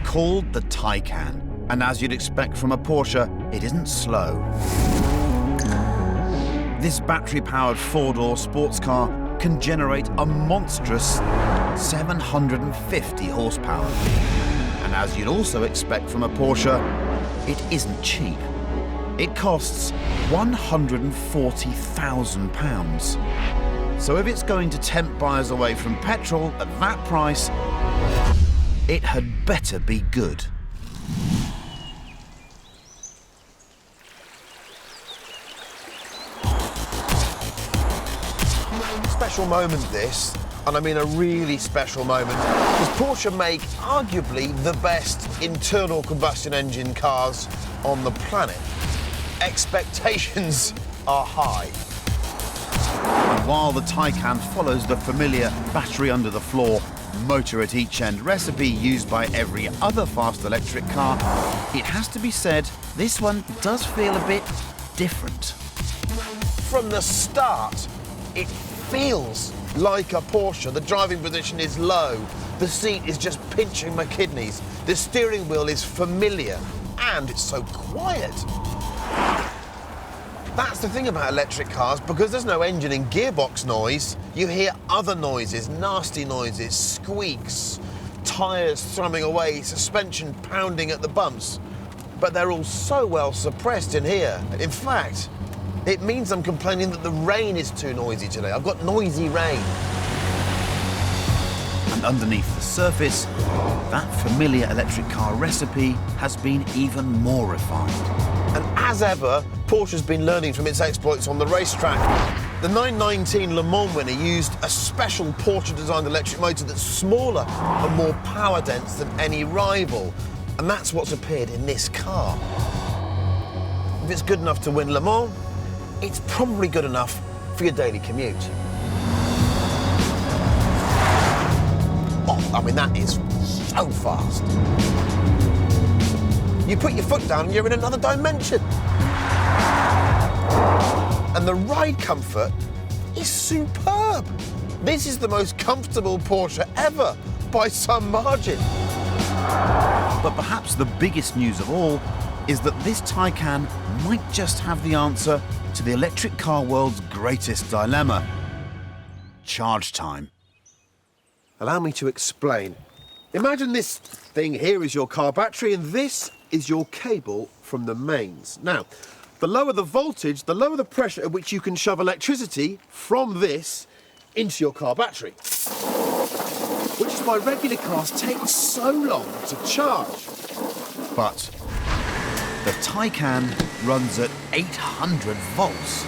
called the Taycan, and as you'd expect from a Porsche, it isn't slow. This battery-powered four-door sports car can generate a monstrous 750 horsepower. And as you'd also expect from a Porsche, it isn't cheap. It costs £140,000. So if it's going to tempt buyers away from petrol at that price, it had better be good. Special moment this, and I mean a really special moment, because Porsche make arguably the best internal combustion engine cars on the planet. Expectations are high. And while the Taycan follows the familiar battery under the floor, motor at each end recipe used by every other fast electric car, it has to be said, this one does feel a bit different. From the start, it feels like a Porsche. The driving position is low, the seat is just pinching my kidneys, the steering wheel is familiar, and it's so quiet. That's the thing about electric cars, because there's no engine and gearbox noise, you hear other noises, nasty noises, squeaks, tyres thrumming away, suspension pounding at the bumps. But they're all so well suppressed in here. In fact, it means I'm complaining that the rain is too noisy today. I've got noisy rain. And underneath the surface, that familiar electric car recipe has been even more refined. And as ever, Porsche's been learning from its exploits on the racetrack. The 919 Le Mans winner used a special Porsche-designed electric motor that's smaller and more power-dense than any rival. And that's what's appeared in this car. If it's good enough to win Le Mans, it's probably good enough for your daily commute. Oh, I mean, that is so fast. You put your foot down and you're in another dimension. And the ride comfort is superb. This is the most comfortable Porsche ever, by some margin. But perhaps the biggest news of all is that this Taycan might just have the answer to the electric car world's greatest dilemma: charge time. Allow me to explain. Imagine this thing here is your car battery, and this is your cable from the mains. Now, the lower the voltage, the lower the pressure at which you can shove electricity from this into your car battery. Which is why regular cars take so long to charge. But the Taycan runs at 800 volts,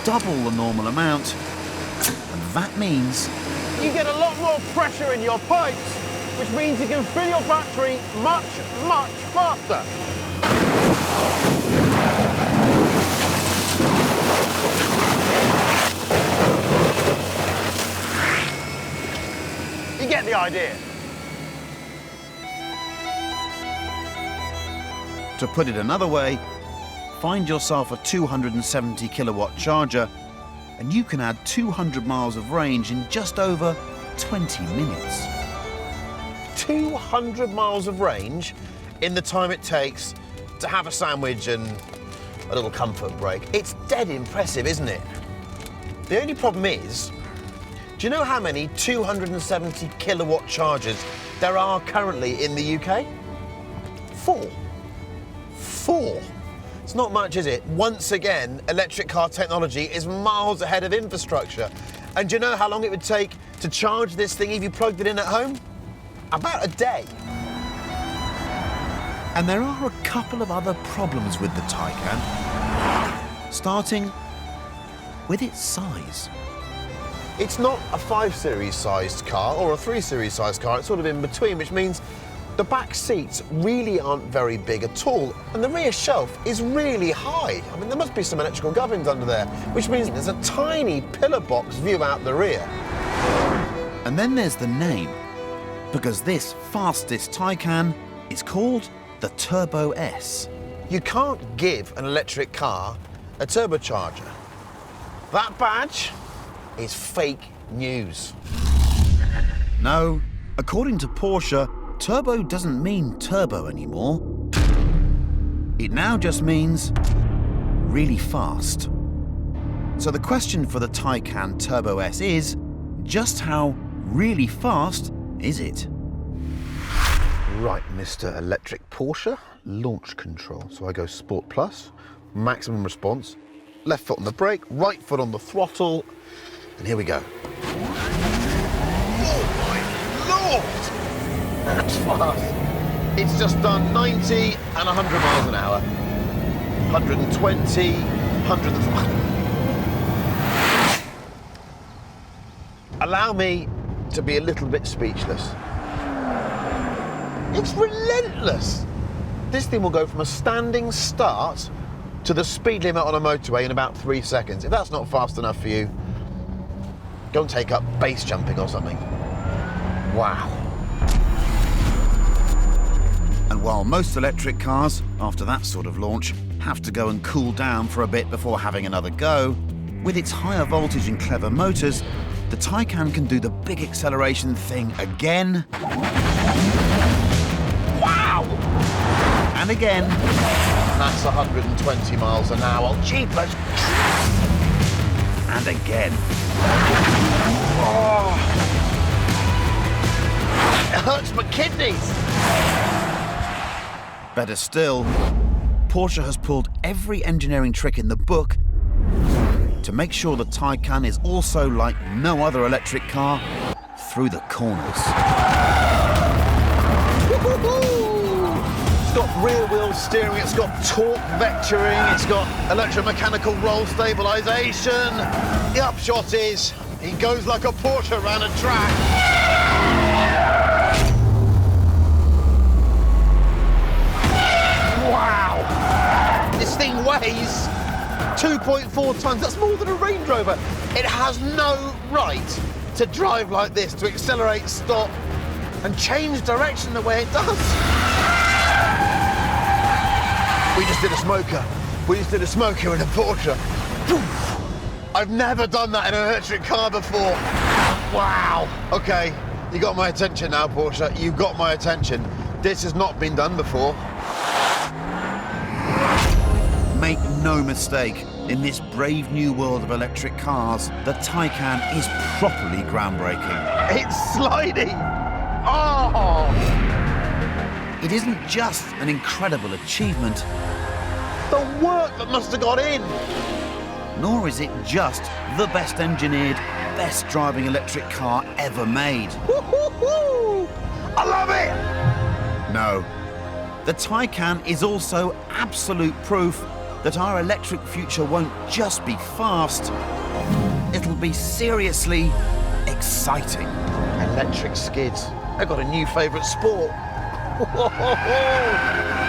double the normal amount, and that means you get a lot more pressure in your pipes, which means you can fill your battery much, much faster. You get the idea. To put it another way, find yourself a 270 kilowatt charger and you can add 200 miles of range in just over 20 minutes. 200 miles of range in the time it takes to have a sandwich and a little comfort break. It's dead impressive, isn't it? The only problem is, do you know how many 270 kilowatt chargers there are currently in the UK? 4. 4. It's not much, is it? Once again, electric car technology is miles ahead of infrastructure. And do you know how long it would take to charge this thing if you plugged it in at home? About a day. And there are a couple of other problems with the Taycan, starting with its size. It's not a 5 Series sized car or a 3 Series sized car, it's sort of in between, which means the back seats really aren't very big at all, and the rear shelf is really high. I mean, there must be some electrical gubbins under there, which means there's a tiny pillar box view out the rear. And then there's the name, because this fastest Taycan is called the Turbo S. You can't give an electric car a turbocharger. That badge is fake news. No, according to Porsche, turbo doesn't mean turbo anymore. It now just means really fast. So the question for the Taycan Turbo S is, just how really fast is it? Right, Mr. Electric Porsche, launch control. So I go Sport Plus, maximum response, left foot on the brake, right foot on the throttle, and here we go. Oh my Lord! That's fast. It's just done 90 and 100 miles an hour. 120, 100. Allow me to be a little bit speechless. It's relentless. This thing will go from a standing start to the speed limit on a motorway in about 3 seconds. If that's not fast enough for you, go and take up base jumping or something. Wow. And while most electric cars, after that sort of launch, have to go and cool down for a bit before having another go, with its higher voltage and clever motors, the Taycan can do the big acceleration thing again. Wow! And again. That's 120 miles an hour. Jeepers! And again. Oh. It hurts my kidneys. Better still, Porsche has pulled every engineering trick in the book to make sure the Taycan is also like no other electric car through the corners. It's got rear wheel steering, it's got torque vectoring, it's got electromechanical roll stabilisation. The upshot is, he goes like a Porsche around a track. Wow! This thing weighs 2.4 tons, that's more than a Range Rover. It has no right to drive like this, to accelerate, stop, and change direction the way it does. We just did a smoker. We just did a smoker in a Porsche. I've never done that in an electric car before. Wow. Okay, you got my attention now, Porsche. You got my attention. This has not been done before. Make no mistake, in this brave new world of electric cars, the Taycan is properly groundbreaking. It's sliding. Oh! It isn't just an incredible achievement, The work that must have gone in. nor is it just the best engineered, best driving electric car ever made. Woo-hoo-hoo! I love it! No. The Taycan is also absolute proof that our electric future won't just be fast, it'll be seriously exciting. Electric skids. I've got a new favourite sport. Whoa-ho-ho!